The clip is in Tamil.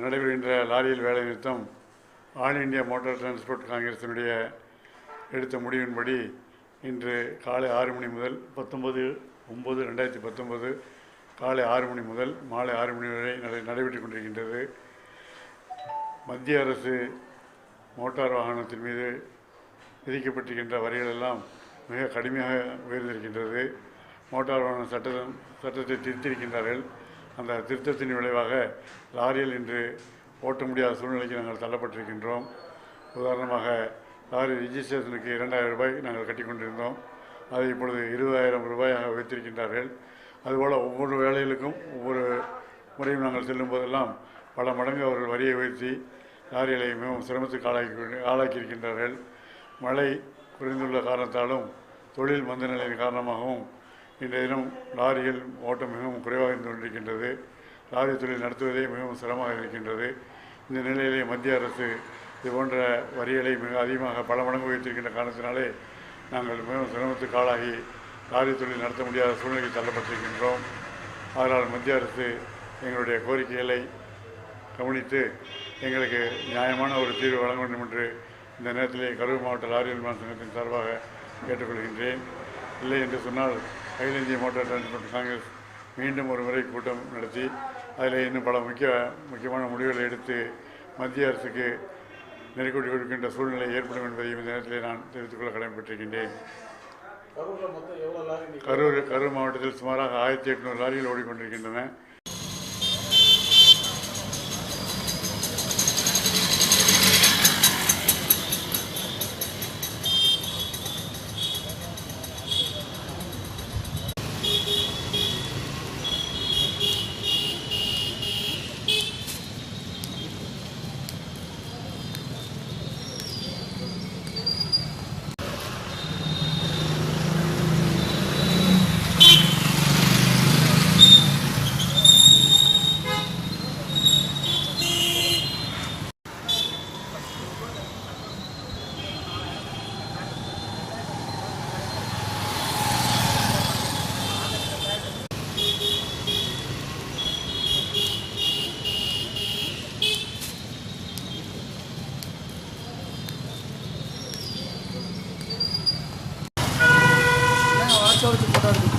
நடைபெறுகின்ற லாரியில் வேலை நிறுத்தம் ஆல் இந்தியா மோட்டார் டிரான்ஸ்போர்ட் காங்கிரசினுடைய எடுத்த முடிவின்படி இன்று காலை 6 மணி முதல் 19/9/2019 காலை 6 மணி முதல் மாலை 6 மணி வரை நடைபெற்றுக் கொண்டிருக்கின்றது. மத்திய அரசு மோட்டார் வாகனத்தின் மீது விதிக்கப்பட்டிருக்கின்ற வரிகளெல்லாம் மிக கடுமையாக உயர்ந்திருக்கின்றது. மோட்டார் வாகன சட்டத்தை திருத்தியிருக்கின்றார்கள். அந்த திருத்தத்தின் விளைவாக லாரியில் இன்று ஓட்ட முடியாத சூழ்நிலைக்கு நாங்கள் தள்ளப்பட்டிருக்கின்றோம். உதாரணமாக லாரி ரிஜிஸ்ட்ரேஷனுக்கு 2000 ரூபாய் நாங்கள் கட்டி கொண்டிருந்தோம். அதை இப்பொழுது 20,000 ரூபாயாக உயர்த்தியிருக்கின்றார்கள். அதுபோல் ஒவ்வொரு வேலைகளுக்கும் ஒவ்வொரு முறையும் நாங்கள் செல்லும் போதெல்லாம் பல மடங்கு அவர்கள் வரியை உயர்த்தி லாரிகளை மிகவும் சிரமத்துக்கு ஆளாக்கியிருக்கின்றார்கள். மழை குறைந்துள்ள காரணத்தாலும் தொழில் மந்த நிலையின் காரணமாகவும் இன்றைய தினம் லாரிகள் ஓட்டம் மிகவும் குறைவாக இருந்து கொண்டிருக்கின்றது. லாரி தொழில் நடத்துவதே மிகவும் சிரமமாக இருக்கின்றது. இந்த நிலையிலே மத்திய அரசு இதுபோன்ற வரிகளை மிக அதிகமாக பல மடங்கு உயர்த்தியிருக்கின்ற காரணத்தினாலே நாங்கள் மிகவும் சிரமத்துக்கு ஆளாகி லாரி தொழில் நடத்த முடியாத சூழ்நிலைக்கு தள்ளப்பட்டிருக்கின்றோம். அதனால் மத்திய அரசு எங்களுடைய கோரிக்கைகளை கவனித்து எங்களுக்கு நியாயமான ஒரு தீர்வு வழங்க வேண்டும் என்று இந்த நேரத்திலே கரூர் மாவட்ட லாரி நிர்மாண சங்கத்தின் சார்பாக கேட்டுக்கொள்கின்றேன். இல்லை என்று சொன்னால் அகில இந்திய மோட்டார் டிரான்ஸ்போர்ட் காங்கிரஸ் மீண்டும் ஒரு முறை கூட்டம் நடத்தி அதில் இன்னும் பல முக்கியமான முடிவுகளை எடுத்து மத்திய அரசுக்கு நெருக்கடி கொடுக்கின்ற சூழ்நிலை ஏற்படும் என்பதையும் இந்த நேரத்தில் நான் தெரிவித்துக் கொள்ள கடமைப்பட்டிருக்கின்றேன். கரூர் மாவட்டத்தில் சுமாராக 1800 லாரிகள் ஓடிக்கொண்டிருக்கின்றன. போட்டோ